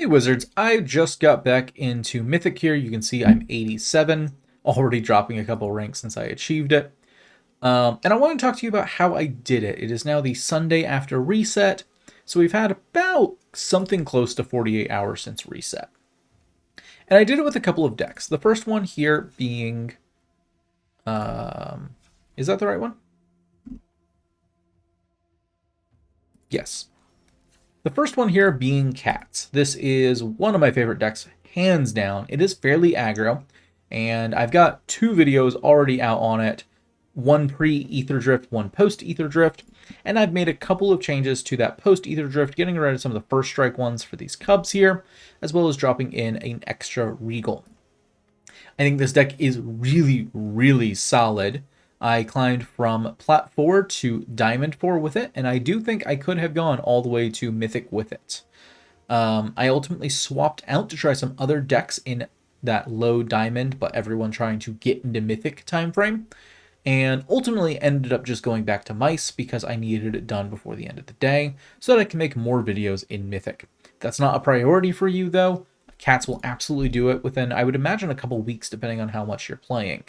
Hey Wizards, I just got back into Mythic here. You can see I'm 87, already dropping a couple ranks since I achieved it. And I want to talk to you about how I did it. It is now the Sunday after reset, so we've had about something close to 48 hours since reset. And I did it with a couple of decks. The first one here being... is that the right one? Yes. The first one here being Cats. This is one of my favorite decks, hands down. It is fairly aggro, and I've got two videos already out on it. One pre-aetherdrift, one post-aetherdrift, and I've made a couple of changes to that post-aetherdrift, getting rid of some of the first strike ones for these Cubs here, as well as dropping in an extra Regal. I think this deck is really, really solid. I climbed from Plat 4 to Diamond 4 with it, and I do think I could have gone all the way to Mythic with it. I ultimately swapped out to try some other decks in that low Diamond, but everyone trying to get into Mythic time frame, and ultimately ended up just going back to Mice because I needed it done before the end of the day so that I can make more videos in Mythic. That's not a priority for you, though. Cats will absolutely do it within, I would imagine, a couple weeks, depending on how much you're playing.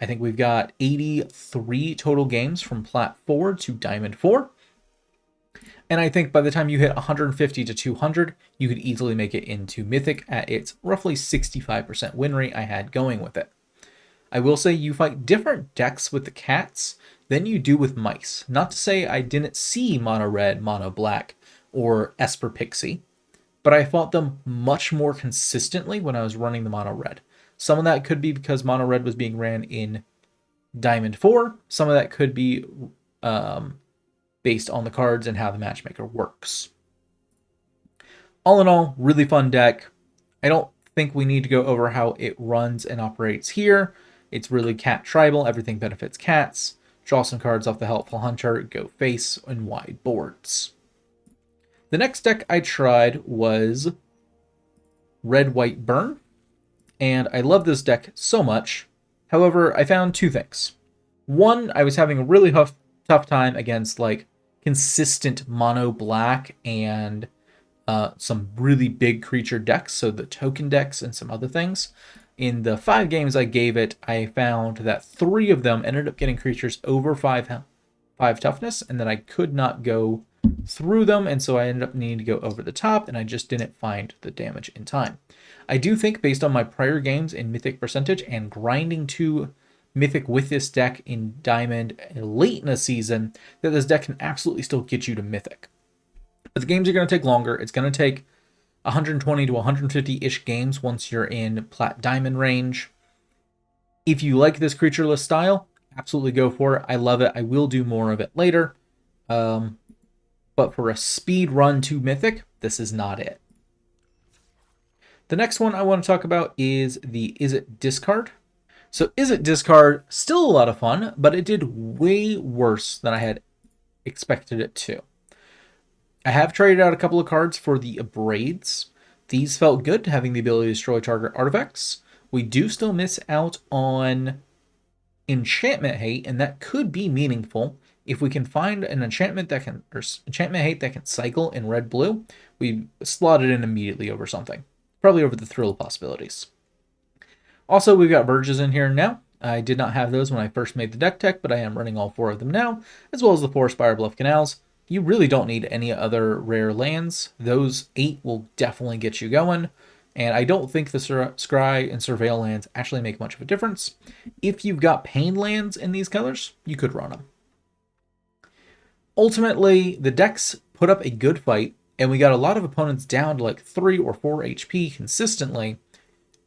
I think we've got 83 total games from Plat 4 to Diamond 4. And I think by the time you hit 150 to 200, you could easily make it into Mythic at its roughly 65% win rate I had going with it. I will say you fight different decks with the Cats than you do with Mice. Not to say I didn't see Mono Red, Mono Black, or Esper Pixie, but I fought them much more consistently when I was running the Mono Red. Some of that could be because Mono Red was being ran in Diamond 4. Some of that could be based on the cards and how the matchmaker works. All in all, really fun deck. I don't think we need to go over how it runs and operates here. It's really cat tribal. Everything benefits cats. Draw some cards off the Helpful Hunter. Go face and wide boards. The next deck I tried was Red, White, Burn. And I love this deck so much. However, I found two things. One, I was having a really tough time against like consistent mono black and some really big creature decks, so the token decks and some other things. In the 5 games I gave it, I found that 3 of them ended up getting creatures over 5 toughness, and then I could not go through them, and so I ended up needing to go over the top, and I just didn't find the damage in time. I do think, based on my prior games in Mythic percentage and grinding to Mythic with this deck in Diamond late in a season, that this deck can absolutely still get you to Mythic. But the games are going to take longer. It's going to take 120 to 150-ish games once you're in Plat Diamond range. If you like this creatureless style, absolutely go for it. I love it. I will do more of it later. But for a speed run to Mythic, this is not it. The next one I want to talk about is the Izzet discard. So Izzet discard, still a lot of fun, but it did way worse than I had expected it to. I have traded out a couple of cards for the Abrades. These felt good, having the ability to destroy target artifacts. We do still miss out on Enchantment Hate, and that could be meaningful. If we can find an enchantment that can, or enchantment hate that can cycle in red-blue, we slot it in immediately over something. Probably over the Thrill possibilities. Also, we've got Verges in here now. I did not have those when I first made the deck tech, but I am running all 4 of them now, as well as the 4 Spire Bluff Canals. You really don't need any other rare lands. Those 8 will definitely get you going, and I don't think the Scry and Surveil lands actually make much of a difference. If you've got Pain lands in these colors, you could run them. Ultimately, the decks put up a good fight, and we got a lot of opponents down to like 3 or 4 HP consistently,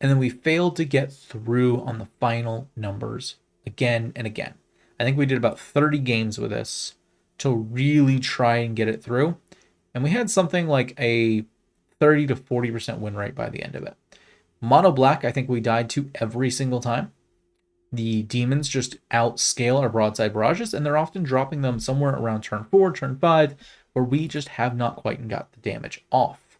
and then we failed to get through on the final numbers again and again. I think we did about 30 games with this to really try and get it through, and we had something like a 30 to 40% win rate by the end of it. Mono Black, I think we died to every single time. The demons just outscale our broadside barrages, and they're often dropping them somewhere around turn 4, turn 5, where we just have not quite got the damage off.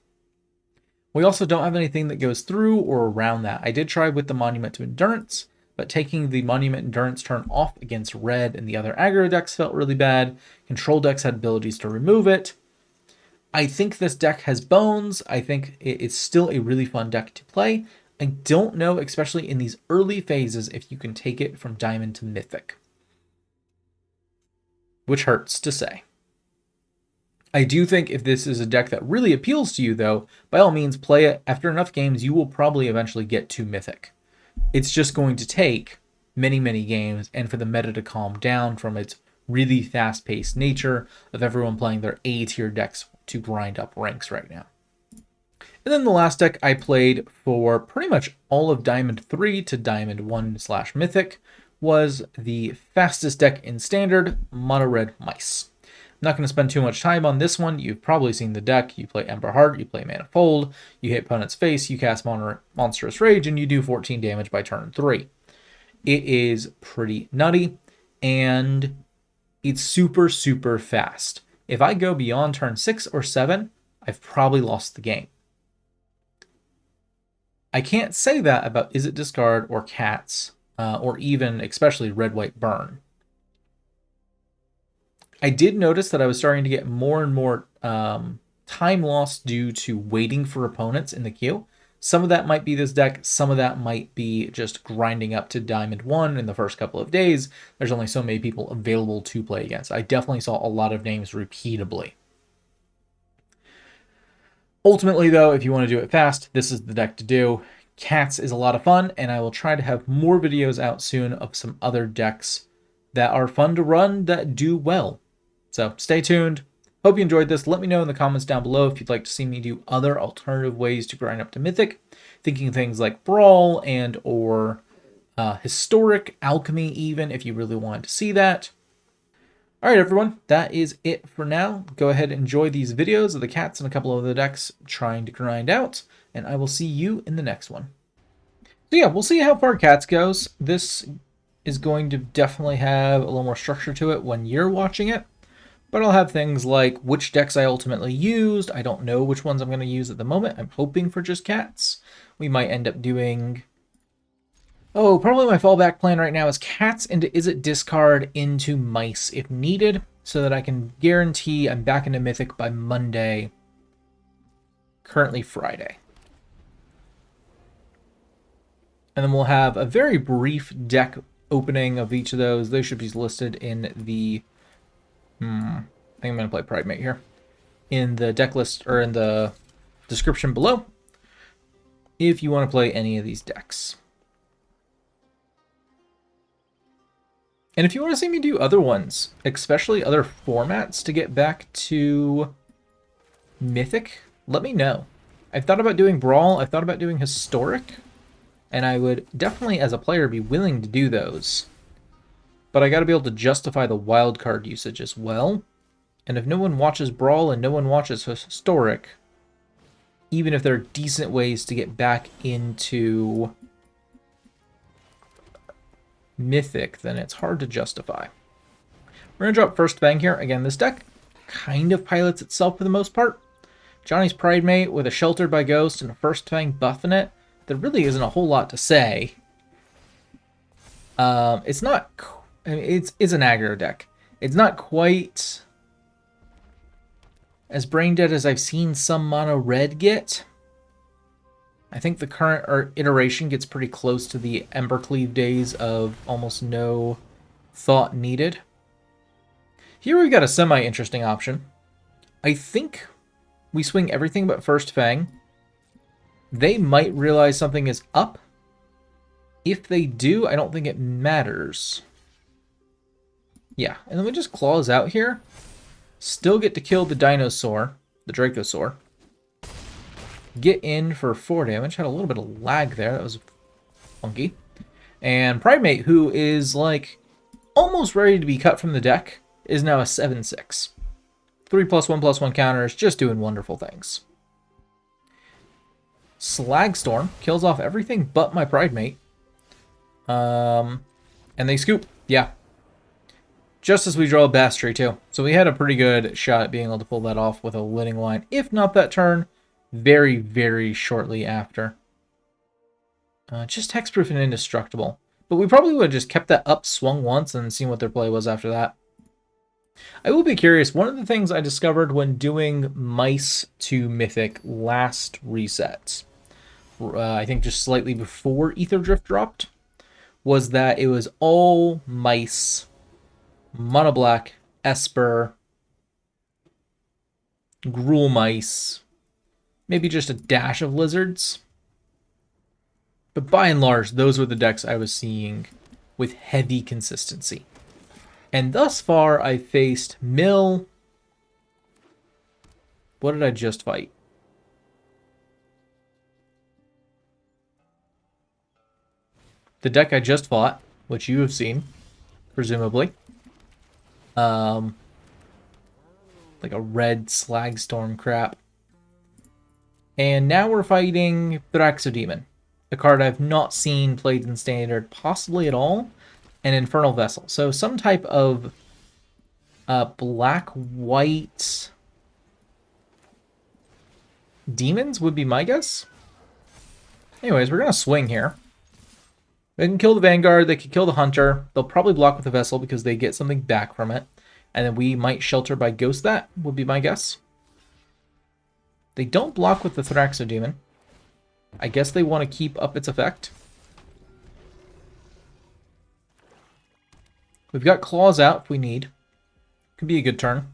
We also don't have anything that goes through or around that. I did try with the Monument to Endurance, but taking the Monument Endurance turn off against red and the other aggro decks felt really bad. Control decks had abilities to remove it. I think this deck has bones. I think it's still a really fun deck to play. I don't know, especially in these early phases, if you can take it from Diamond to Mythic. Which hurts to say. I do think if this is a deck that really appeals to you, though, by all means, play it. After enough games, you will probably eventually get to Mythic. It's just going to take many, many games, and for the meta to calm down from its really fast-paced nature of everyone playing their A-tier decks to grind up ranks right now. And then the last deck I played for pretty much all of Diamond 3 to Diamond 1/Mythic was the fastest deck in Standard, Mono Red Mice. I'm not going to spend too much time on this one. You've probably seen the deck. You play Ember Heart, you play Manifold, you hit opponent's face, you cast Monstrous Rage, and you do 14 damage by turn 3. It is pretty nutty, and it's super, super fast. If I go beyond turn 6 or 7, I've probably lost the game. I can't say that about Izzet Discard or Cats, or even, especially Red-White Burn. I did notice that I was starting to get more and more time lost due to waiting for opponents in the queue. Some of that might be this deck, some of that might be just grinding up to Diamond 1 in the first couple of days. There's only so many people available to play against. I definitely saw a lot of names repeatably. Ultimately, though, if you want to do it fast, this is the deck to do. Cats is a lot of fun, and I will try to have more videos out soon of some other decks that are fun to run that do well. So stay tuned. Hope you enjoyed this. Let me know in the comments down below if you'd like to see me do other alternative ways to grind up to Mythic. Thinking things like Brawl and or Historic, Alchemy even, if you really wanted to see that. Alright everyone, that is it for now. Go ahead and enjoy these videos of the cats and a couple of the decks trying to grind out, and I will see you in the next one. So yeah, we'll see how far cats goes. This is going to definitely have a little more structure to it when you're watching it. But I'll have things like which decks I ultimately used. I don't know which ones I'm going to use at the moment. I'm hoping for just cats. We might end up doing... Oh, probably my fallback plan right now is cats into Izzet Discard into mice if needed, so that I can guarantee I'm back into Mythic by Monday. Currently Friday. And then we'll have a very brief deck opening of each of those. They should be listed in the... I think I'm going to play Pridemate here. In the deck list, or in the description below, if you want to play any of these decks. And if you want to see me do other ones, especially other formats to get back to Mythic, let me know. I've thought about doing Brawl, I've thought about doing Historic, and I would definitely, as a player, be willing to do those. But I got to be able to justify the wildcard usage as well. And if no one watches Brawl and no one watches Historic, even if there are decent ways to get back into Mythic, then it's hard to justify. We're going to drop first Fang here. Again, this deck kind of pilots itself for the most part. Ajani's Pridemate with a Sheltered by Ghost and a first Fang buff in it. There really isn't a whole lot to say. It's not... I mean, it's an aggro deck. It's not quite as brain dead as I've seen some mono red get. I think the current iteration gets pretty close to the Embercleave days of almost no thought needed. Here we've got a semi-interesting option. I think we swing everything but first Fang. They might realize something is up. If they do, I don't think it matters. Yeah, and then we just claws out here. Still get to kill the dinosaur, the Dracosaur. Get in for 4 damage. Had a little bit of lag there. That was funky. And Pridemate, who is like almost ready to be cut from the deck, is now a 7/6. 3+1/+1 counters, just doing wonderful things. Slagstorm kills off everything but my Pridemate. And they scoop. Yeah. Just as we draw a Basri too. So we had a pretty good shot at being able to pull that off with a winning line. If not that turn, very, very shortly after. Just hexproof and indestructible. But we probably would have just kept that up, swung once, and seen what their play was after that. I will be curious. One of the things I discovered when doing mice to mythic last reset, I think just slightly before aetherdrift dropped, was that it was all mice, mono black, Esper, Gruul mice, maybe just a dash of lizards. But by and large, those were the decks I was seeing with heavy consistency. And thus far, I faced Mill. What did I just fight? The deck I just fought, which you have seen, presumably. Like a red Slagstorm crap. And now we're fighting Thraxodemon, a card I've not seen played in Standard possibly at all, and Infernal Vessel. So some type of black-white demons would be my guess. Anyways, we're going to swing here. They can kill the Vanguard, they can kill the Hunter. They'll probably block with the Vessel because they get something back from it. And then we might Shelter by Ghost that, would be my guess. They don't block with the Thraxodemon. I guess they want to keep up its effect. We've got Claws out if we need. Could be a good turn.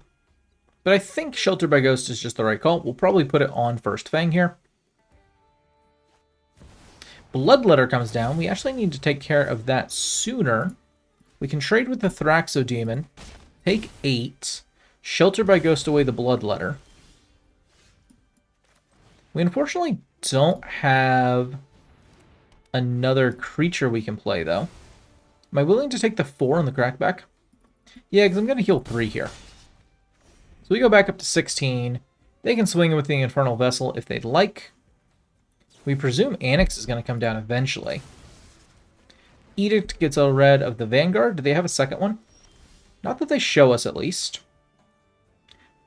But I think Shelter by Ghost is just the right call. We'll probably put it on first Fang here. Bloodletter comes down. We actually need to take care of that sooner. We can trade with the Thraxodemon. Take 8. Shelter by Ghost away the Bloodletter. We unfortunately don't have another creature we can play, though. Am I willing to take the 4 on the Crackback? Yeah, because I'm going to heal 3 here. So we go back up to 16. They can swing with the Infernal Vessel if they'd like. We presume Annex is going to come down eventually. Edict gets a red of the Vanguard. Do they have a second one? Not that they show us, at least.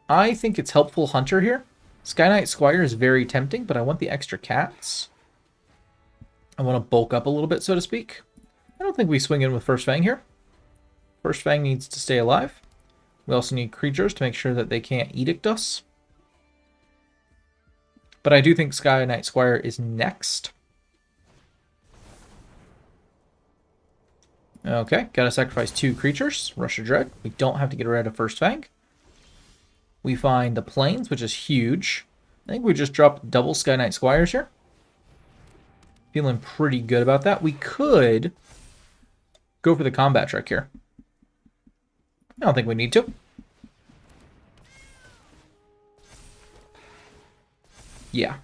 I think it's helpful Hunter here. Skyknight Squire is very tempting, but I want the extra cats. I want to bulk up a little bit, so to speak. I don't think we swing in with First Fang here. First Fang needs to stay alive. We also need creatures to make sure that they can't Edict us. But I do think Skyknight Squire is next. Okay, gotta sacrifice 2 creatures. Russia Dread. We don't have to get rid of First Fang. We find the Plains, which is huge. I think we just dropped double Skyknight Squires here. Feeling pretty good about that. We could go for the combat trick here. I don't think we need to. Yeah.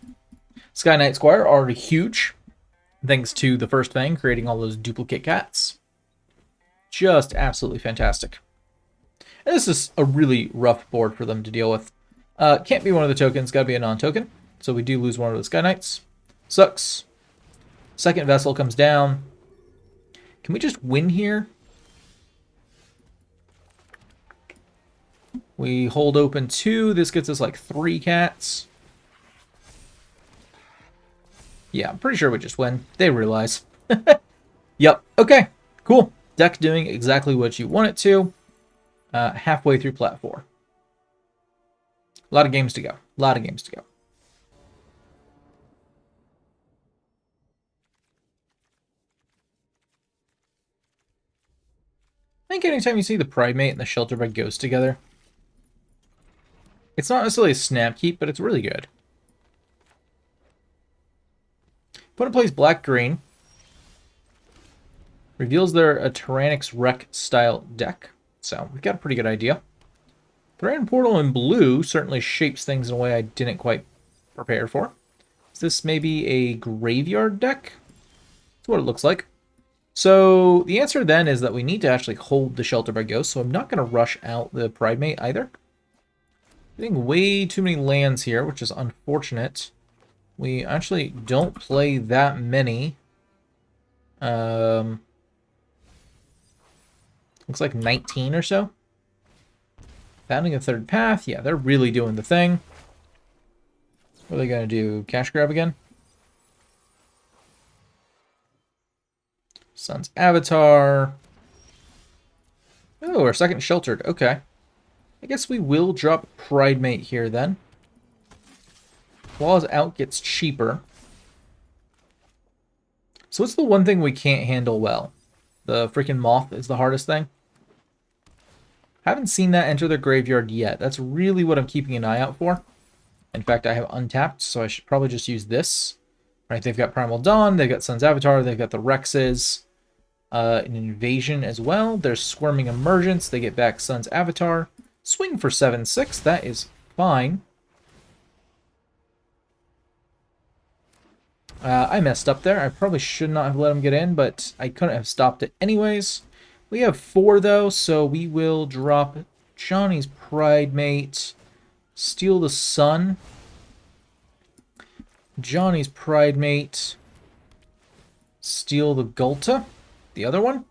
Skyknight Squire already huge. Thanks to the First Fang creating all those duplicate cats. Just absolutely fantastic. And this is a really rough board for them to deal with. Can't be one of the tokens, gotta be a non-token. So we do lose one of the Skyknights. Sucks. Second Vessel comes down. Can we just win here? We hold open 2. This gets us like 3 cats. Yeah, I'm pretty sure we just win. They realize. Yep. Okay. Cool. Deck doing exactly what you want it to. Halfway through Plat 4. A lot of games to go. A lot of games to go. I think anytime you see the Pridemate and the Shelter by Ghost together, it's not necessarily a snap keep, but it's really good. Opponent plays black-green. Reveals they're a Tyrannix Wreck style deck. So we've got a pretty good idea. Thran Portal in blue certainly shapes things in a way I didn't quite prepare for. Is this maybe a graveyard deck? That's what it looks like. So the answer then is that we need to actually hold the Shelter by Ghost, so I'm not going to rush out the Pridemate either. Getting way too many lands here, which is unfortunate. We actually don't play that many. Looks like 19 or so. Founding a Third Path. Yeah, they're really doing the thing. What are they going to do? Cash grab again? Sun's Avatar. Oh, our second Sheltered. Okay. I guess we will drop Pridemate here then. Claws out gets cheaper. So what's the one thing we can't handle well? The freaking moth is the hardest thing. Haven't seen that enter the graveyard yet. That's really what I'm keeping an eye out for. In fact, I have untapped, so I should probably just use this. Right, they've got Primal Dawn, they've got Sun's Avatar, they've got the Rexes. An Invasion as well. There's Squirming Emergence, they get back Sun's Avatar. Swing for 7/6, that is fine. I messed up there. I probably should not have let him get in, but I couldn't have stopped it anyways. We have 4, though, so we will drop Johnny's Pridemate, steal the Sun, Johnny's Pridemate, steal the Gulta, the other one.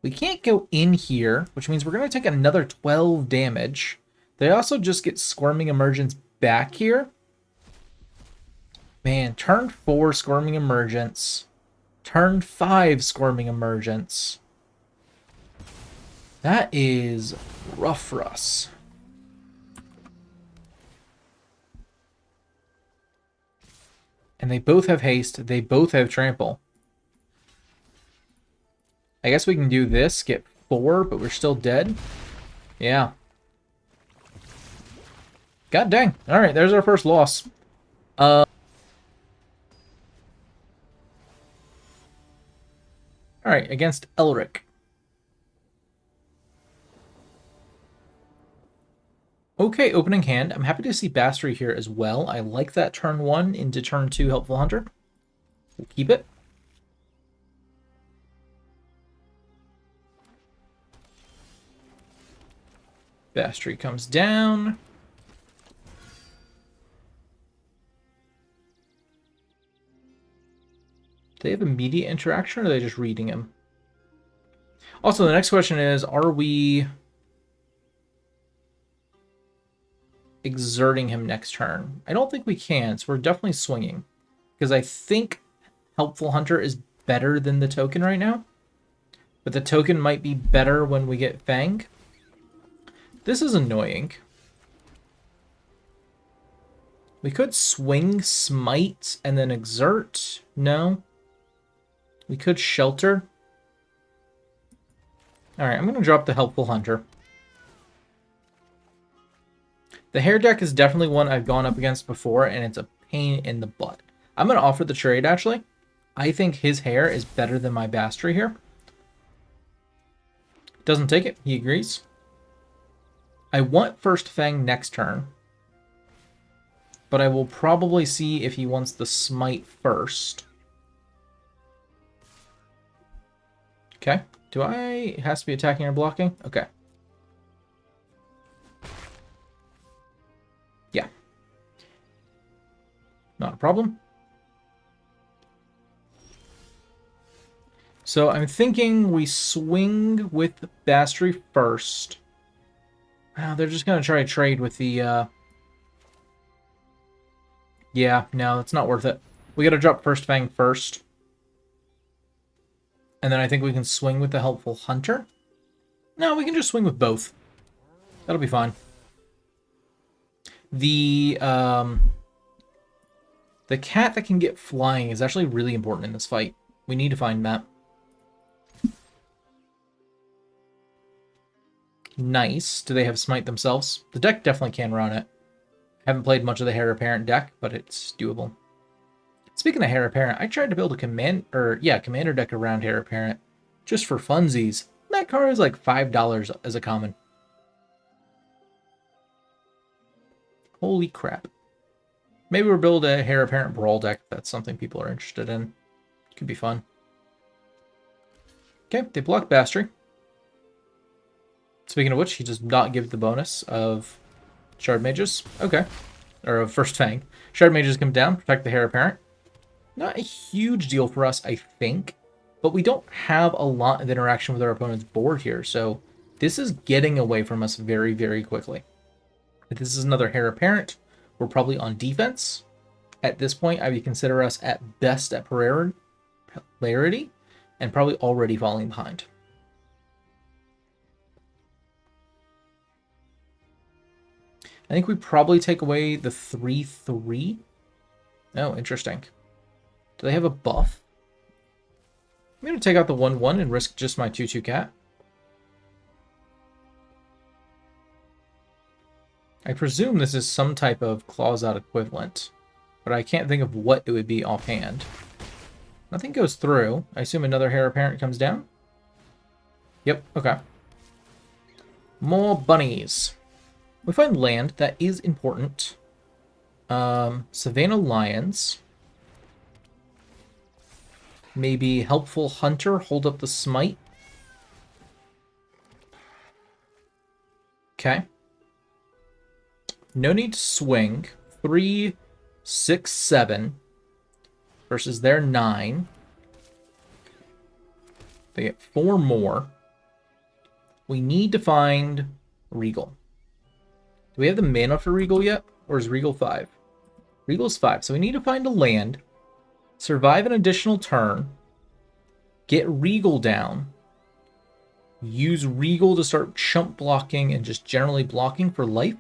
We can't go in here, which means we're going to take another 12 damage. They also just get Squirming Emergence back here. Man, turn 4 Squirming Emergence, turn 5 Squirming Emergence. That is rough for us. And they both have haste. They both have trample. I guess we can do this, get 4, but we're still dead. Yeah. God dang. Alright, there's our first loss. Alright, against Elric. Okay, opening hand. I'm happy to see Basri here as well. I like that turn 1 into turn 2 Helpful Hunter. We'll keep it. Basri comes down. Do they have immediate interaction, or are they just reading him? Also, the next question is, are we exerting him next turn? I don't think we can, so we're definitely swinging. Because I think Helpful Hunter is better than the token right now. But the token might be better when we get Fang. This is annoying. We could swing Smite and then exert. No. We could shelter. Alright, I'm going to drop the Helpful Hunter. The hair deck is definitely one I've gone up against before, and it's a pain in the butt. I'm going to offer the trade, actually. I think his hair is better than my Basri here. Doesn't take it. He agrees. I want first Fang next turn. But I will probably see if he wants the Smite first. Okay. Do I... It has to be attacking or blocking? Okay. Yeah. Not a problem. So I'm thinking we swing with Basri first. They're just going to try to trade with the... Yeah, no, it's not worth it. We got to drop first Fang first. And then I think we can swing with the Helpful Hunter. No, we can just swing with both. That'll be fine. The cat that can get flying is actually really important in this fight. We need to find that. Nice. Do they have Smite themselves? The deck definitely can run it. Haven't played much of the Heir Apparent deck, but it's doable. Speaking of Heir Apparent, I tried to build a commander deck around Heir Apparent just for funsies. That card is like $5 as a common. Holy crap. Maybe we'll build a Heir Apparent Brawl deck if that's something people are interested in. Could be fun. Okay, they block Basri. Speaking of which, he does not give the bonus of Shard Mages. Okay. Or of First Fang. Shard Mages come down, protect the Heir Apparent. Not a huge deal for us, I think. But we don't have a lot of interaction with our opponent's board here, so this is getting away from us very, very quickly. If this is another Heir Apparent, we're probably on defense. At this point, I would consider us at best at polarity, and probably already falling behind. I think we probably take away the 3/3. Oh, interesting. Do they have a buff? I'm going to take out the 1/1 and risk just my 2/2 cat. I presume this is some type of claws out equivalent, but I can't think of what it would be offhand. Nothing goes through. I assume another heir apparent comes down? Yep, okay. More bunnies. We find land. That is important. Savannah Lions. Maybe Helpful Hunter, hold up the Smite. Okay. No need to swing. 3, 6, 7 versus their 9. They get 4 more. We need to find Regal. Do we have the mana for Regal yet? Or is Regal 5? Regal's 5. So we need to find a land, survive an additional turn, get Regal down, use Regal to start chump blocking and just generally blocking for life.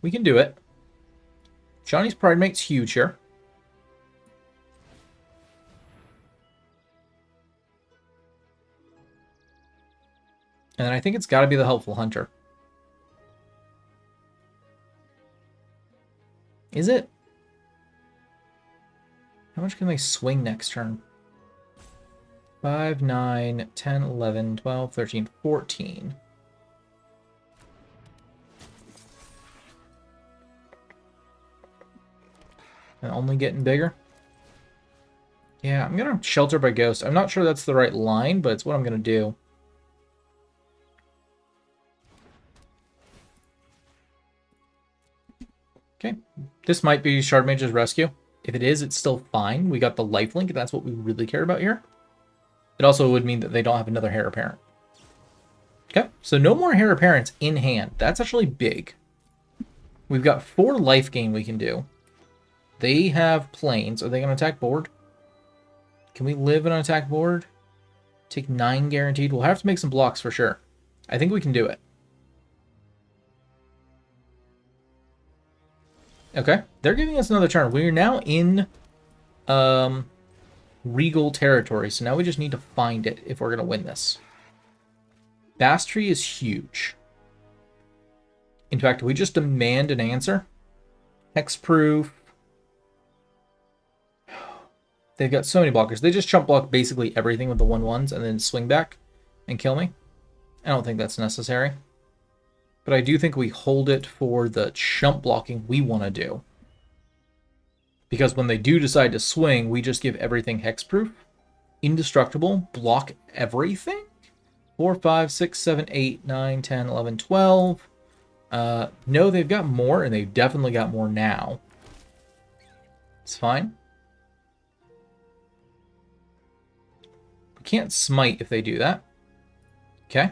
We can do it. Ajani's Pridemate's huge here. And then I think it's got to be the Helpful Hunter. Is it? How much can they swing next turn? 5, 9, 10, 11, 12, 13, 14. And only getting bigger? Yeah, I'm going to Shelter by Ghost. I'm not sure that's the right line, but it's what I'm going to do. Okay, this might be Shardmage's Rescue. If it is, it's still fine. We got the lifelink, that's what we really care about here. It also would mean that they don't have another Heir Apparent. Okay, so no more Heir Apparents in hand. That's actually big. We've got 4 life gain we can do. They have planes. Are they going to attack board? Can we live on an attack board? Take 9 guaranteed. We'll have to make some blocks for sure. I think we can do it. Okay, they're giving us another turn. We're now in Regal territory, so now we just need to find it if we're going to win this. Basri is huge. In fact, we just demand an answer. Hexproof. They've got so many blockers. They just chump block basically everything with the 1/1s and then swing back and kill me. I don't think that's necessary. But I do think we hold it for the chump blocking we want to do. Because when they do decide to swing, we just give everything hexproof. Indestructible. Block everything. 4, 5, 6, 7, 8, 9, 10, 11, 12. No, they've got more, and they've definitely got more now. It's fine. We can't smite if they do that. Okay.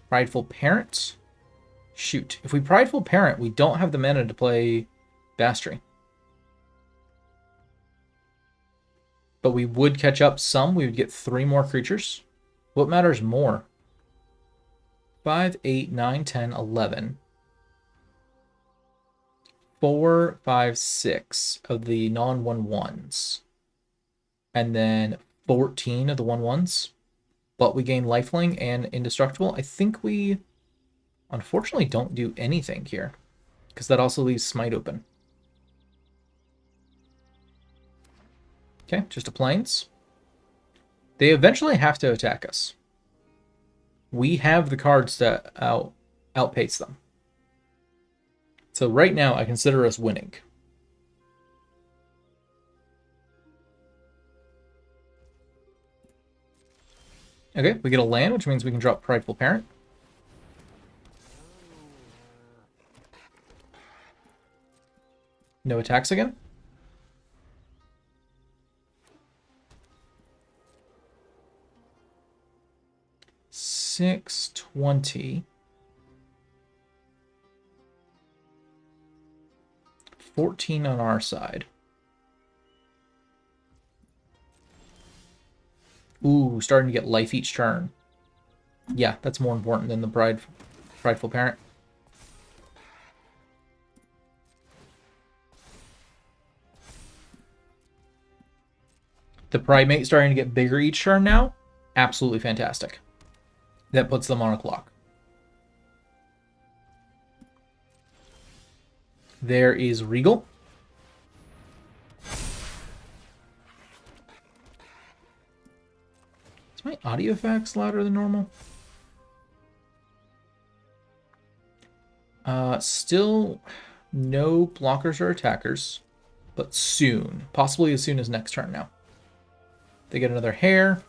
Prideful Parent. Shoot. If we Prideful Parent, we don't have the mana to play Basri. But we would catch up some. We would get 3 more creatures. What matters more? 5, 8, 9, 10, 11. 4, 5, 6 of the non-1/1s. And then 14 of the 1/1s. But we gain lifelink and indestructible. I think we, unfortunately, don't do anything here. Because that also leaves Smite open. Okay, just a plains. They eventually have to attack us. We have the cards to outpace them. So right now, I consider us winning. Okay, we get a land, which means we can drop Prideful Parent. No attacks again. $6.20. 14 on our side. Ooh, starting to get life each turn. Yeah, that's more important than the Prideful. Prideful Parent. The Pridemate starting to get bigger each turn now. Absolutely fantastic. That puts them on a clock. There is Regal. Is my audio effects louder than normal? Still no blockers or attackers, but soon. Possibly as soon as next turn now. They get another hair.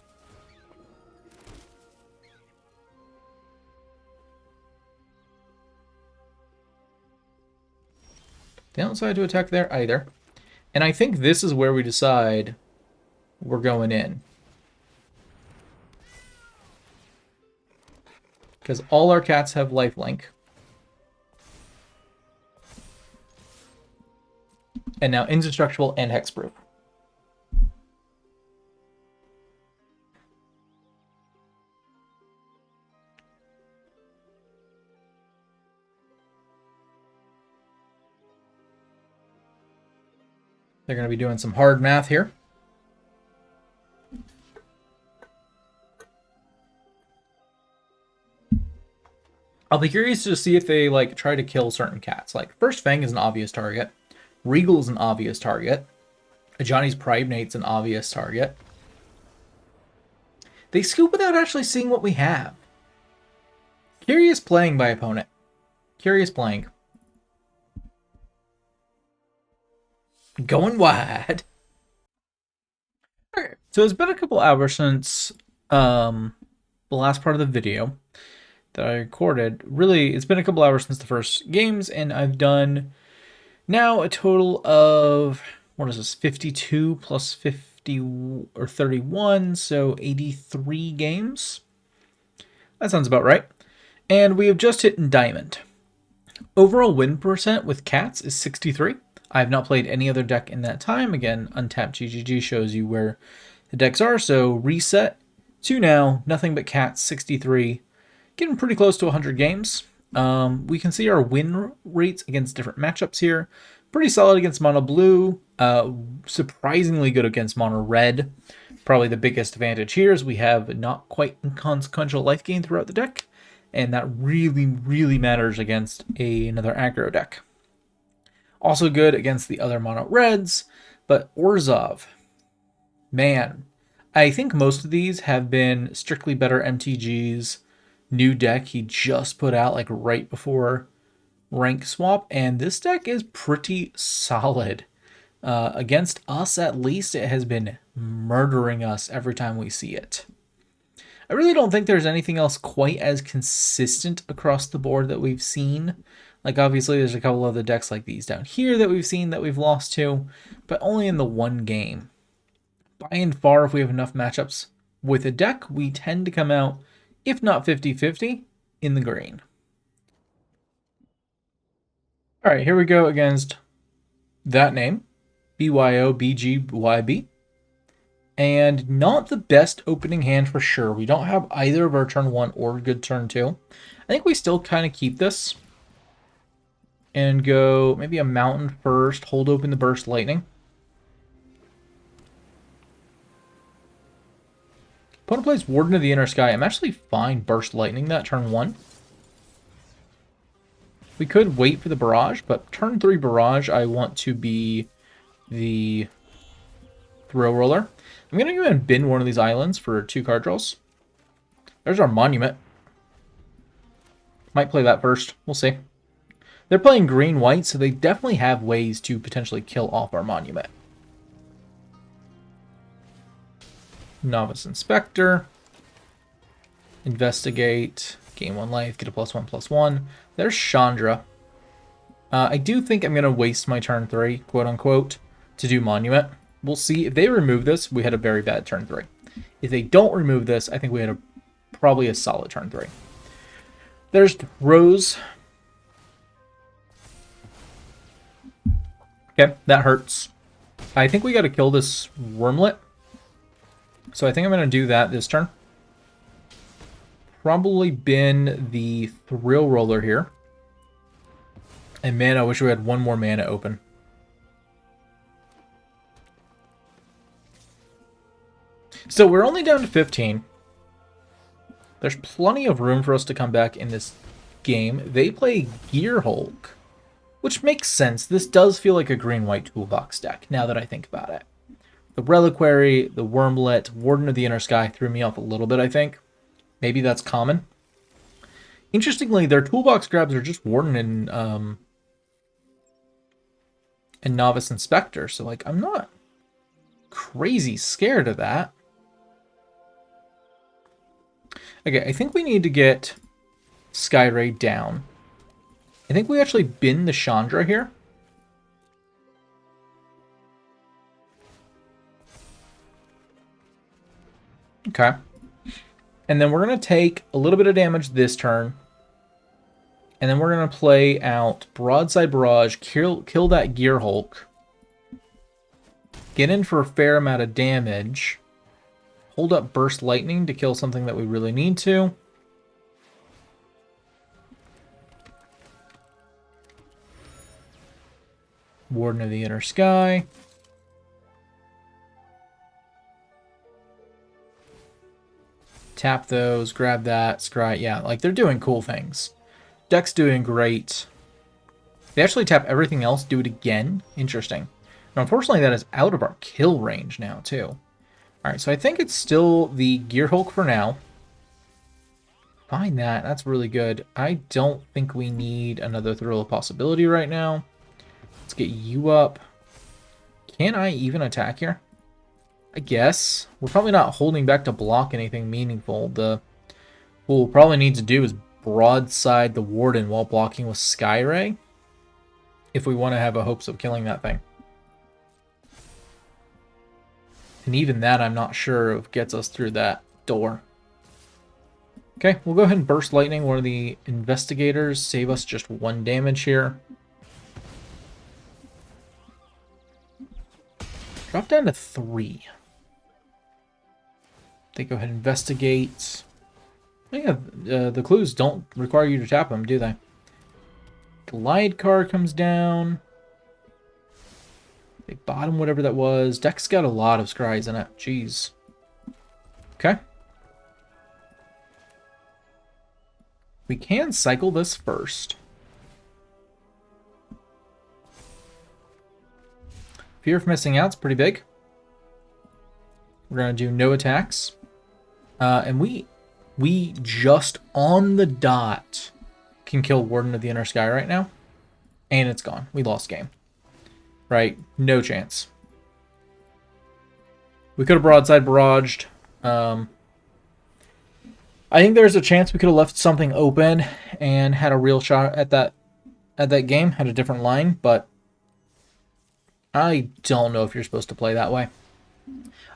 They don't decide to attack there either. And I think this is where we decide we're going in. Because all our cats have lifelink. And now indestructible and hexproof. They're going to be doing some hard math here. I'll be curious to see if they like try to kill certain cats. Like first Fang is an obvious target. Regal is an obvious target. Ajani's Pridemate's an obvious target. They scoop without actually seeing what we have. Curious playing by opponent. Curious playing. Going wide. Okay, so it's been a couple hours since the last part of the video that I recorded. Really, it's been a couple hours since the first games, and I've done now a total of, what is this, 52 plus 50 or 31, so 83 games. That sounds about right. And we have just hit in Diamond. Overall win percent with cats is 63. I have not played any other deck in that time. Again, Untapped GGG shows you where the decks are. So reset to now, nothing but cats, 63. Getting pretty close to 100 games. We can see our win rates against different matchups here. Pretty solid against mono blue. Surprisingly good against mono red. Probably the biggest advantage here is we have not quite inconsequential life gain throughout the deck. And that really, really matters against another aggro deck. Also good against the other mono reds. But Orzhov, man, I think most of these have been strictly better MTG's new deck he just put out like right before rank swap, and this deck is pretty solid. Against us, at least, it has been murdering us every time we see it. I really don't think there's anything else quite as consistent across the board that we've seen. Like, obviously, there's a couple other decks like these down here that we've seen that we've lost to, but only in the one game. By and far, if we have enough matchups with a deck, we tend to come out, if not 50-50, in the green. All right, here we go against that name, BYOBGYB. And not the best opening hand for sure. We don't have either of our turn 1 or good turn 2. I think we still kind of keep this and go maybe a mountain first, hold open the burst lightning. Opponent plays Warden of the Inner Sky. I'm actually fine burst lightning that turn 1. We could wait for the barrage, but turn 3 barrage, I want to be the throw roller. I'm going to go ahead and bin one of these islands for 2 card draws. There's our monument. Might play that first. We'll see. They're playing green-white, so they definitely have ways to potentially kill off our monument. Novice Inspector. Investigate. Gain 1 life. Get a +1/+1. There's Chandra. I do think I'm going to waste my turn 3, quote-unquote, to do monument. We'll see. If they remove this, we had a very bad turn 3. If they don't remove this, I think we had probably a solid turn 3. There's Rose. Okay, that hurts. I think we got to kill this Wormlet. So I think I'm going to do that this turn. probably been the Thrill Roller here. And man, I wish we had one more mana open. So we're only down to 15. There's plenty of room for us to come back in this game. They play Gear Hulk, which makes sense. This does feel like a green-white toolbox deck, now that I think about it. The Reliquary, the Wormlet, Warden of the Inner Sky threw me off a little bit, I think. Maybe that's common. Interestingly, their toolbox grabs are just Warden and Novice Inspector, so like I'm not crazy scared of that. Okay, I think we need to get Skyray down. I think we actually bin the Chandra here. Okay. And then we're going to take a little bit of damage this turn. And then we're going to play out Broadside Barrage, kill that Gear Hulk. Get in for a fair amount of damage. Hold up Burst Lightning to kill something that we really need to. Warden of the Inner Sky. Tap those, grab that, scry. Yeah, like they're doing cool things. Deck's doing great. They actually tap everything else, do it again. Interesting. Now, unfortunately, that is out of our kill range now, too. Alright, so I think it's still the Gear Hulk for now. Find that. That's really good. I don't think we need another Thrill of Possibility right now. Let's get you up. Can I even attack here? I guess. We're probably not holding back to block anything meaningful. What we'll probably need to do is broadside the Warden while blocking with Skyray, if we want to have a hopes of killing that thing. And even that, I'm not sure if gets us through that door. Okay, we'll go ahead and Burst Lightning one of the Investigators. Save us just 1 damage here. Drop down to 3. They go ahead and investigate. Oh yeah, the clues don't require you to tap them, do they? Glide card comes down. They bottom whatever that was. Deck's got a lot of scries in it. Jeez. Okay. We can cycle this first. Fear of missing out's pretty big. We're going to do no attacks. And we just on the dot can kill Warden of the Inner Sky right now. And it's gone. We lost game. Right? No chance. We could have broadside barraged. I think there's a chance we could have left something open and had a real shot at that game, had a different line, but I don't know if you're supposed to play that way.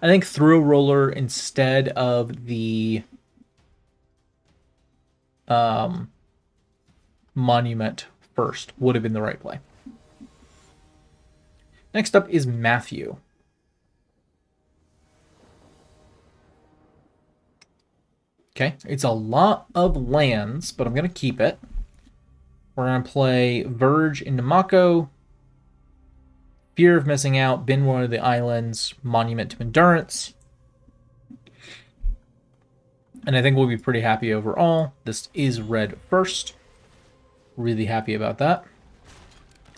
I think Thrill Roller instead of the Monument first would have been the right play. Next up is Matthew. Okay, it's a lot of lands, but I'm going to keep it. We're going to play Verge into Mako, Fear of Missing Out, bin one of the islands, Monument to Endurance. And I think we'll be pretty happy overall. This is red first. Really happy about that.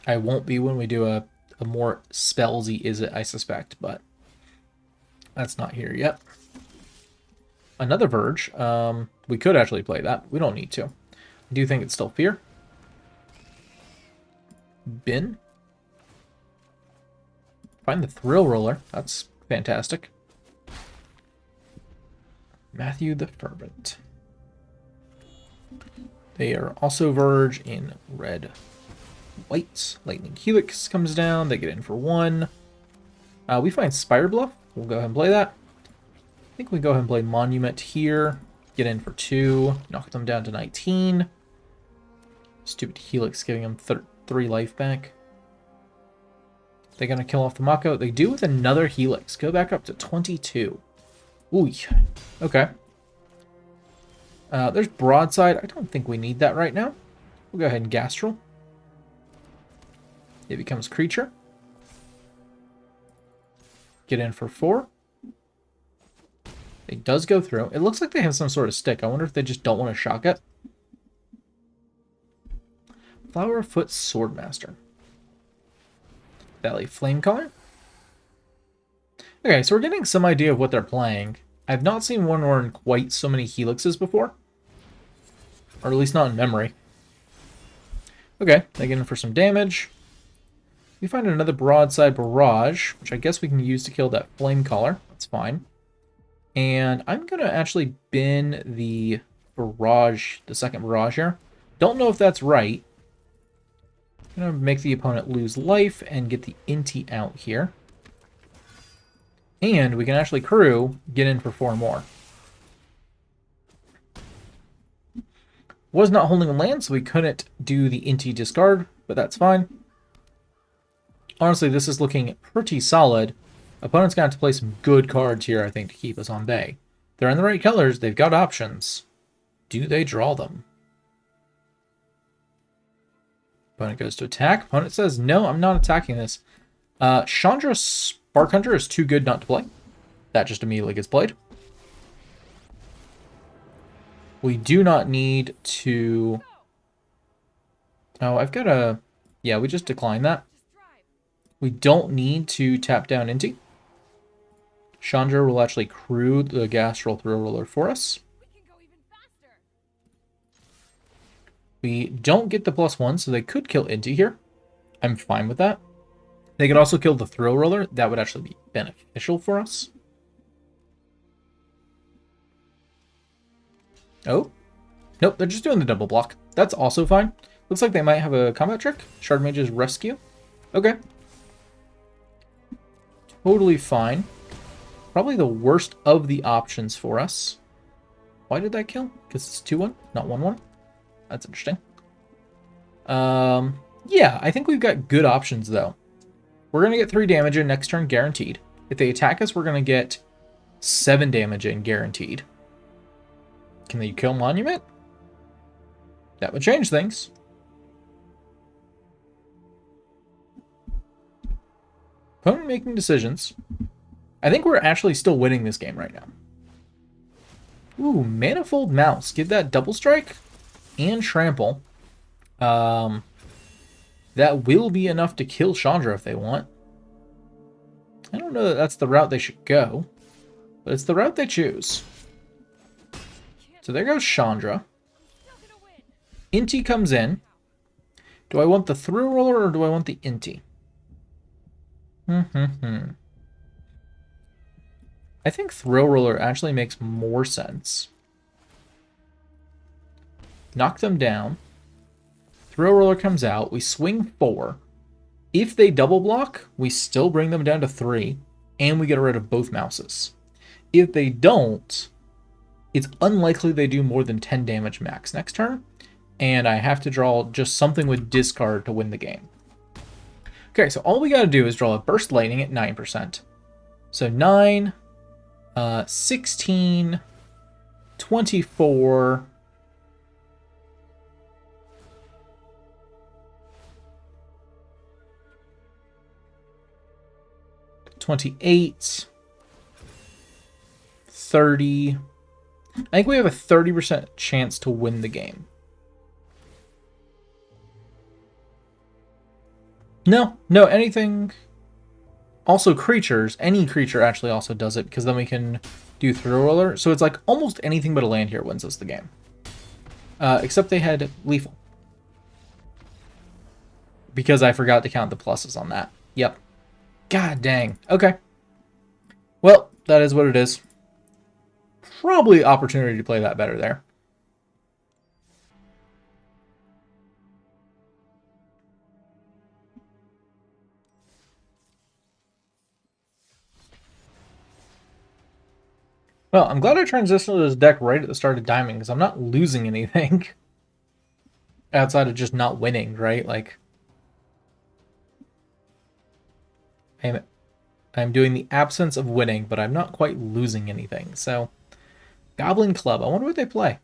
I won't be when we do a more spellsy Izzet, I suspect, but that's not here yet. Another Verge. We could actually play that. We don't need to. I do think it's still Fear. Bin. Find the Thrill Roller. That's fantastic. Matthew the Fervent. They are also Verge in red, white. Lightning Helix comes down. They get in for 1. We find Spire Bluff. We'll go ahead and play that. I think we go ahead and play Monument here. Get in for 2. Knock them down to 19. Stupid Helix giving them 3 life back. They're going to kill off the Mako. They do with another Helix. Go back up to 22. Ooh. Okay. There's Broadside. I don't think we need that right now. We'll go ahead and Gastral. It becomes Creature. Get in for 4. It does go through. It looks like they have some sort of stick. I wonder if they just don't want to shock it. Flowerfoot Swordmaster. Valley Flamecaller. Okay, so we're getting some idea of what they're playing. I've not seen one run quite so many helixes before. Or at least not in memory. Okay, they get in for some damage. We find another Broadside Barrage, which I guess we can use to kill that Flamecaller. That's fine. And I'm going to actually bin the Barrage, the second Barrage here. Don't know if that's right. I'm going to make the opponent lose life and get the Inti out here. And we can actually crew, get in for 4 more. Was not holding a land, so we couldn't do the Inti discard, but that's fine. Honestly, this is looking pretty solid. Opponent's going to have to play some good cards here, I think, to keep us on bay. They're in the right colors. They've got options. Do they draw them? Opponent goes to attack. Opponent says, no, I'm not attacking this. Chandra Spark Hunter is too good not to play. That just immediately gets played. We do not need to... Oh, I've got a... Yeah, we just declined that. We don't need to tap down Inti. Chandra will actually crew the Gastral Thrill Roller for us. We don't get the +1, so they could kill Inti here. I'm fine with that. They could also kill the Thrill Roller. That would actually be beneficial for us. Oh. Nope, they're just doing the double block. That's also fine. Looks like they might have a combat trick. Shard Mage's Rescue. Okay. Totally fine. Probably the worst of the options for us. Why did that kill? Because it's 2-1, not 1-1. That's interesting. Yeah, I think we've got good options, though. We're going to get 3 damage in next turn, guaranteed. If they attack us, we're going to get 7 damage in, guaranteed. Can they kill Monument? That would change things. Opponent making decisions. I think we're actually still winning this game right now. Ooh, Manifold Mouse. Give that double strike and trample. That will be enough to kill Chandra if they want. I don't know that that's the route they should go, but it's the route they choose. So there goes Chandra. Inti comes in. Do I want the Thrill Roller or do I want the Inti? I think Thrill Roller actually makes more sense. Knock them down. Thrill Roller comes out. We swing 4. If they double block, we still bring them down to 3. And we get rid of both mouses. If they don't, it's unlikely they do more than 10 damage max next turn. And I have to draw just something with discard to win the game. Okay, so all we got to do is draw a Burst Lightning at 9%. So 9, 16, 24, 28, 30. I think we have a 30% chance to win the game. No, anything. Also creatures. Any creature actually also does it because then we can do Thrill Roller. So it's like almost anything but a land here wins us the game. Except they had Lethal. Because I forgot to count the pluses on that. Yep. God dang. Okay. Well, that is what it is. Probably opportunity to play that better there. Well, I'm glad I transitioned to this deck right at the start of Diamond, because I'm not losing anything. Outside of just not winning, right? Like, I'm doing the absence of winning, but I'm not quite losing anything. So, Goblin Club, I wonder what they play.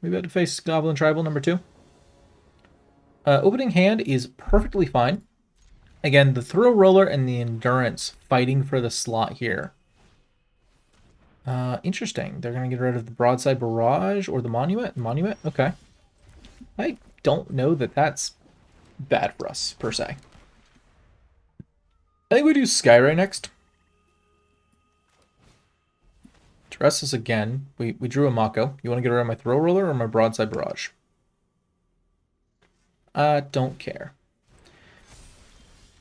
We about to face Goblin Tribal number 2. Opening hand is perfectly fine. Again, the Thrill Roller and the Endurance fighting for the slot here. Interesting. They're going to get rid of the Broadside Barrage or the Monument. Monument? Okay. I don't know that that's bad for us, per se. I think we do Skyray next. To rest us again, we drew a Mako. You want to get rid of my Throw Roller or my Broadside Barrage? Don't care.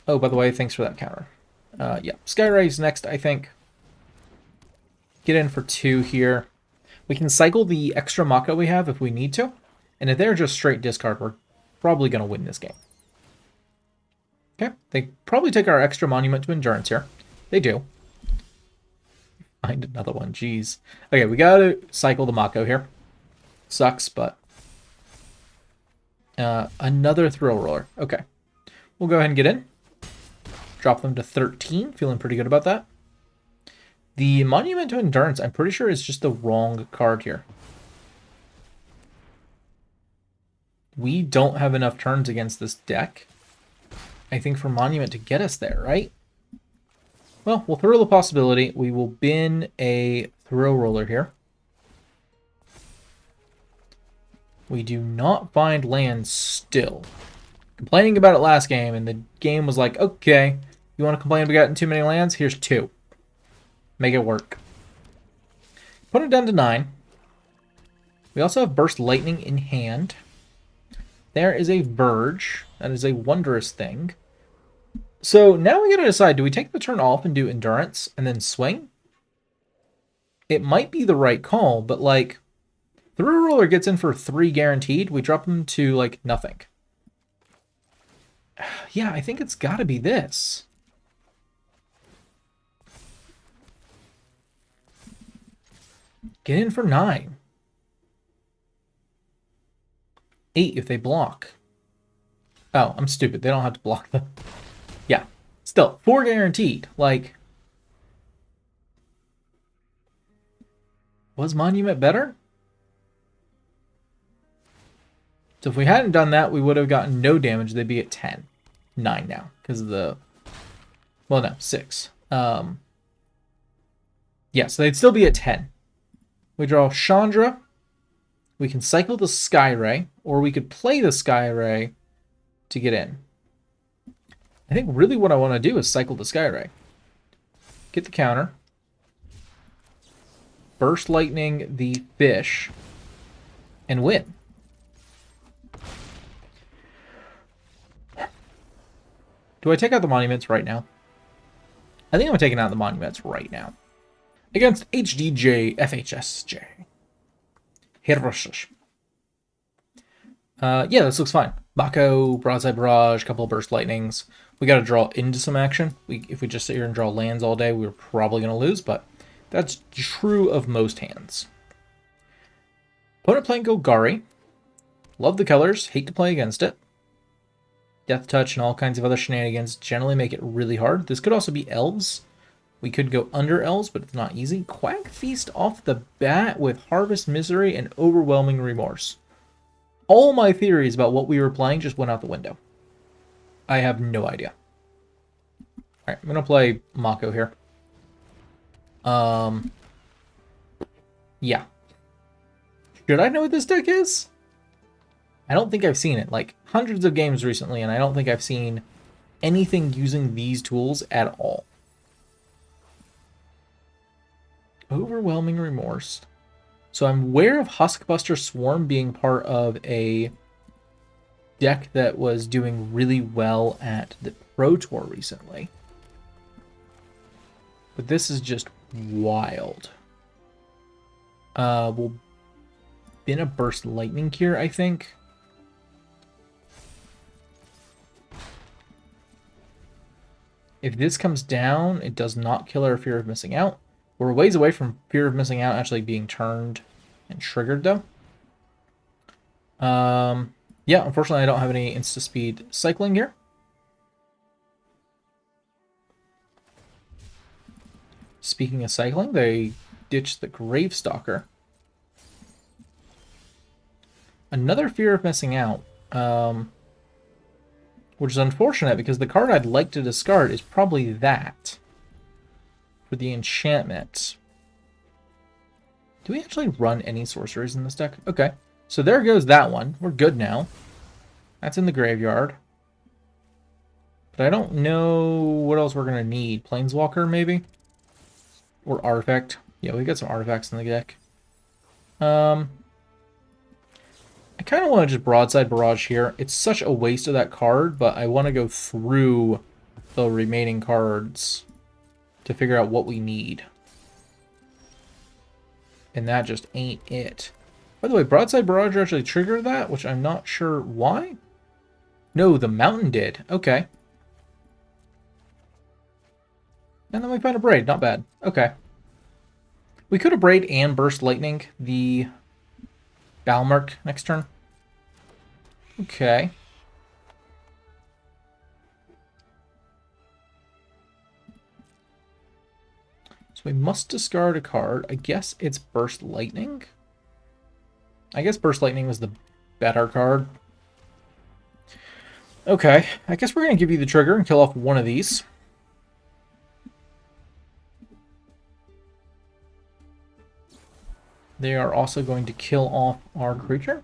Oh, by the way, thanks for that counter. Yeah, Skyray's next, I think. Get in for 2 here. We can cycle the extra Mako we have if we need to. And if they're just straight discard, we're probably going to win this game. Okay, they probably take our extra Monument to Endurance here. They do. Find another one, jeez. Okay, we got to cycle the Mako here. Sucks, but... another Thrill Roller. Okay. We'll go ahead and get in. Drop them to 13. Feeling pretty good about that. The Monument to Endurance, I'm pretty sure, is just the wrong card here. We don't have enough turns against this deck, I think, for Monument to get us there, right? Well, we'll throw the possibility. We will bin a Throw Roller here. We do not find lands still. Complaining about it last game, and the game was like, okay, you want to complain about getting too many lands? Here's 2. Make it work. Put it down to 9. We also have Burst Lightning in hand. There is a Verge. That is a wondrous thing. So now we gotta decide, do we take the turn off and do Endurance and then swing? It might be the right call, but like, Throw Roller gets in for 3 guaranteed. We drop him to like nothing. Yeah, I think it's gotta be this. Get in for 9. 8 if they block. Oh, I'm stupid. They don't have to block them. Yeah. Still, 4 guaranteed. Like, was Monument better? So if we hadn't done that, we would have gotten no damage. They'd be at 10. 9 now. Because of the... Well, no, 6. Yeah, so they'd still be at 10. We draw Chandra. We can cycle the Skyray, or we could play the Skyray to get in. I think really what I want to do is cycle the Skyray. Get the counter. Burst Lightning the fish. And win. Do I take out the Monuments right now? I think I'm taking out the Monuments right now. Against HDJ FHSJ. Hirosh. Yeah, this looks fine. Mako, Broadside Barrage, couple of Burst Lightnings. We got to draw into some action. If we just sit here and draw lands all day, we're probably going to lose, but that's true of most hands. Opponent playing Golgari. Love the colors. Hate to play against it. Death Touch and all kinds of other shenanigans generally make it really hard. This could also be Elves. We could go under Elves, but it's not easy. Quack Feast off the bat with Harvest Misery and Overwhelming Remorse. All my theories about what we were playing just went out the window. I have no idea. Alright, I'm going to play Mako here. Yeah. Should I know what this deck is? I don't think I've seen it. Like, hundreds of games recently, and I don't think I've seen anything using these tools at all. Overwhelming Remorse. So I'm aware of Huskbuster Swarm being part of a deck that was doing really well at the Pro Tour recently. But this is just wild. We'll bin a Burst Lightning here, I think. If this comes down, it does not kill our Fear of Missing Out. We're ways away from Fear of Missing Out actually being turned and triggered, though. Yeah, unfortunately, I don't have any insta-speed cycling here. Speaking of cycling, they ditched the Gravestalker. Another fear of missing out. Which is unfortunate because the card I'd like to discard is probably that. For the enchantment. Do we actually run any sorceries in this deck? Okay. So there goes that one. We're good now. That's in the graveyard. But I don't know what else we're going to need. Planeswalker, maybe? Or Artifact. Yeah, we got some artifacts in the deck. I kind of want to just Broadside Barrage here. It's such a waste of that card, but I want to go through the remaining cards to figure out what we need. And that just ain't it. By the way, Broadside Barrage actually triggered that, which I'm not sure why. No, the mountain did. Okay. And then we find a Braid. Not bad. Okay. We could have Braid and Burst Lightning the Balmark next turn. Okay. So we must discard a card. I guess it's Burst Lightning. I guess Burst Lightning was the better card. Okay. I guess we're going to give you the trigger and kill off one of these. They are also going to kill off our creature.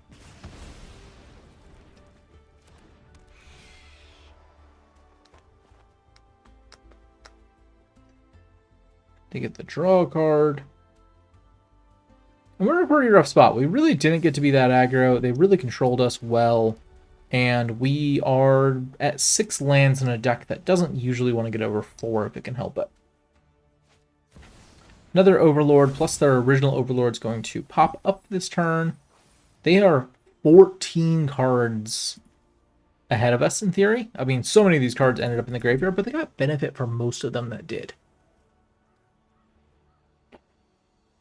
They get the draw card. And we're in a pretty rough spot. We really didn't get to be that aggro. They really controlled us well. And we are at 6 lands in a deck that doesn't usually want to get over 4 if it can help it. Another Overlord, plus their original Overlord's going to pop up this turn. They are 14 cards ahead of us, in theory. I mean, so many of these cards ended up in the graveyard, but they got benefit from most of them that did.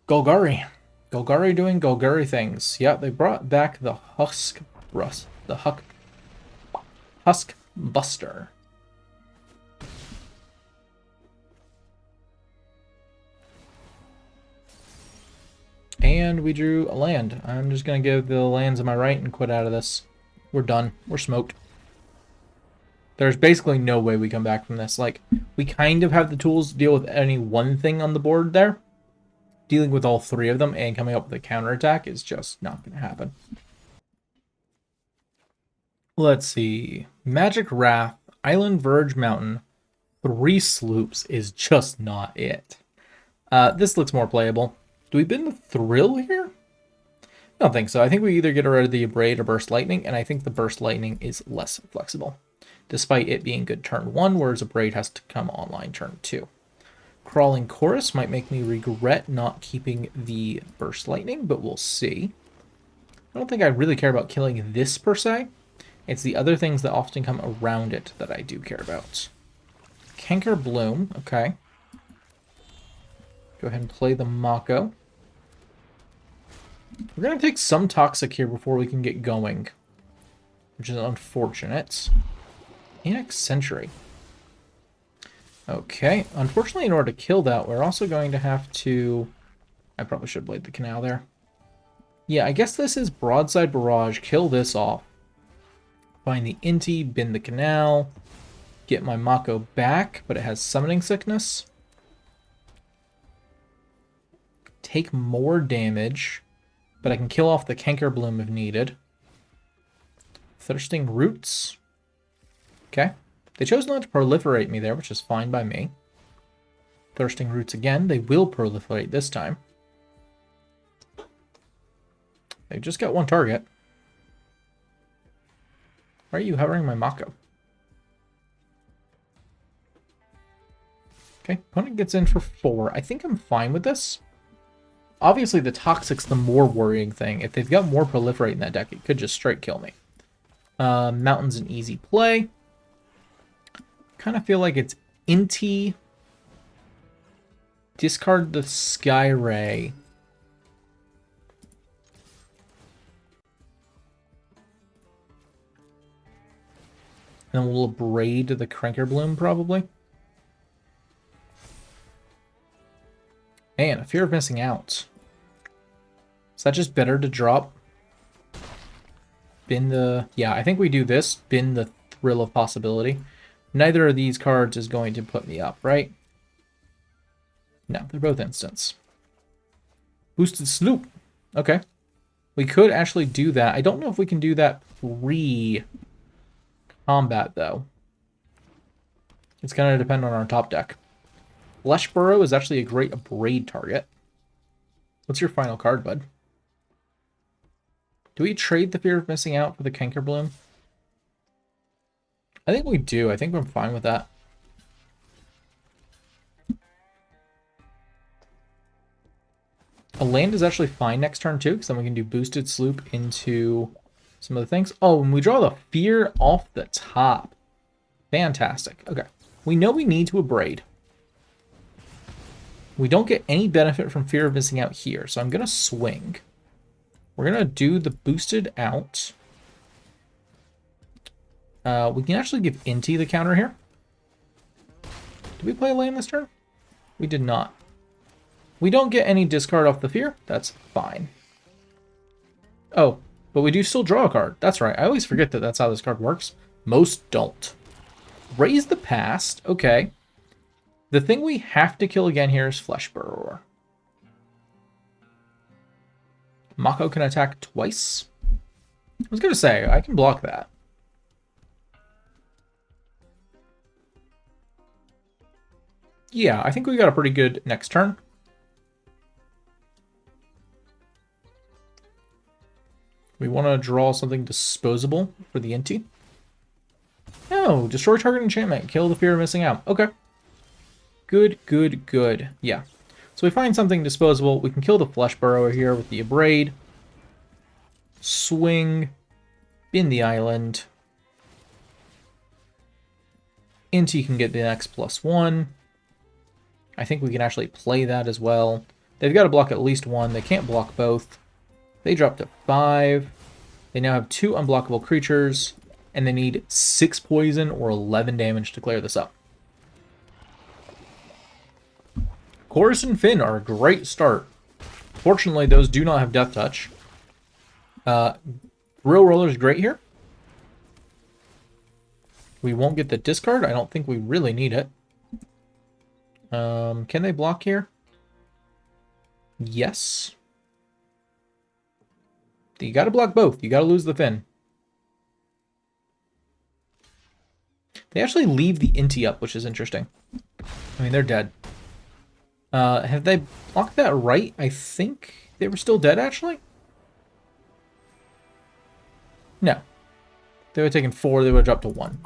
Golgari. Golgari doing Golgari things. Yeah, they brought back the Husk Buster. And we drew a land. I'm just going to give the lands on my right and quit out of this. We're done. We're smoked. There's basically no way we come back from this. Like, we kind of have the tools to deal with any one thing on the board there. Dealing with all 3 of them and coming up with a counterattack is just not going to happen. Let's see. Magic Wrath, Island Verge Mountain, 3 sloops is just not it. This looks more playable. Do we bin the Thrill here? I don't think so. I think we either get rid of the Braid or Burst Lightning, and I think the Burst Lightning is less flexible, despite it being good turn 1, whereas a Braid has to come online turn 2. Crawling Chorus might make me regret not keeping the Burst Lightning, but we'll see. I don't think I really care about killing this per se. It's the other things that often come around it that I do care about. Canker Bloom, okay. Go ahead and play the Mako. We're going to take some Toxic here before we can get going, which is unfortunate. Enoch Sentry. Okay, unfortunately, in order to kill that, we're also going to have to... I probably should have played the Canal there. Yeah, I guess this is Broadside Barrage. Kill this off. Find the Inti, bin the Canal, get my Mako back, but it has Summoning Sickness. Take more damage, but I can kill off the Canker Bloom if needed. Thirsting Roots. Okay. They chose not to proliferate me there, which is fine by me. Thirsting Roots again. They will proliferate this time. They just got 1 target. Why are you hovering my Mako? Okay, opponent gets in for 4. I think I'm fine with this. Obviously, the Toxic's the more worrying thing. If they've got more Proliferate in that deck, it could just straight kill me. Mountain's an easy play. Kind of feel like it's Inti. Discard the Sky Ray. And then we'll Braid the Cranker Bloom, probably. Man, a fear of missing out. Is that just better to drop? bin the... Yeah, I think we do this. Bin the Thrill of Possibility. Neither of these cards is going to put me up, right? No, they're both instants. Boosted Sloop. Okay. We could actually do that. I don't know if we can do that pre-combat, though. It's going to depend on our top deck. Flesh Burrow is actually a great abrade target. What's your final card, bud? Do we trade the Fear of Missing Out for the Canker Bloom? I think we do. I think I'm fine with that. A land is actually fine next turn, too, because then we can do Boosted Sloop into some of the things. Oh, and we draw the Fear off the top. Fantastic. Okay. We know we need to abrade. We don't get any benefit from Fear of Missing Out here, so I'm going to swing. We're going to do the Boosted out. We can actually give Inti the counter here. Did we play a land this turn? We did not. We don't get any discard off the Fear. That's fine. Oh, but we do still draw a card. That's right. I always forget that that's how this card works. Most don't. Raise the Past. Okay. The thing we have to kill again here is Flesh Burrower. Mako can attack twice. I was going to say, I can block that. Yeah, I think we got a pretty good next turn. We want to draw something disposable for the Inti. No, destroy target enchantment. Kill the Fear of Missing Out. Okay. Good, good, good. Yeah. So we find something disposable. We can kill the Flesh Burrower here with the Abrade. Swing. Bin the island. Inti can get the next +1. I think we can actually play that as well. They've got to block at least one. They can't block both. They drop to 5. They now have 2 unblockable creatures. And they need 6 poison or 11 damage to clear this up. Chorus and Finn are a great start. Fortunately, those do not have Death Touch. Thrill Roller is great here. We won't get the discard. I don't think we really need it. Can they block here? Yes. You got to block both. You got to lose the Finn. They actually leave the Inti up, which is interesting. I mean, they're dead. Have they blocked that right? I think they were still dead, actually. No. They would have taken 4. They would have dropped to 1.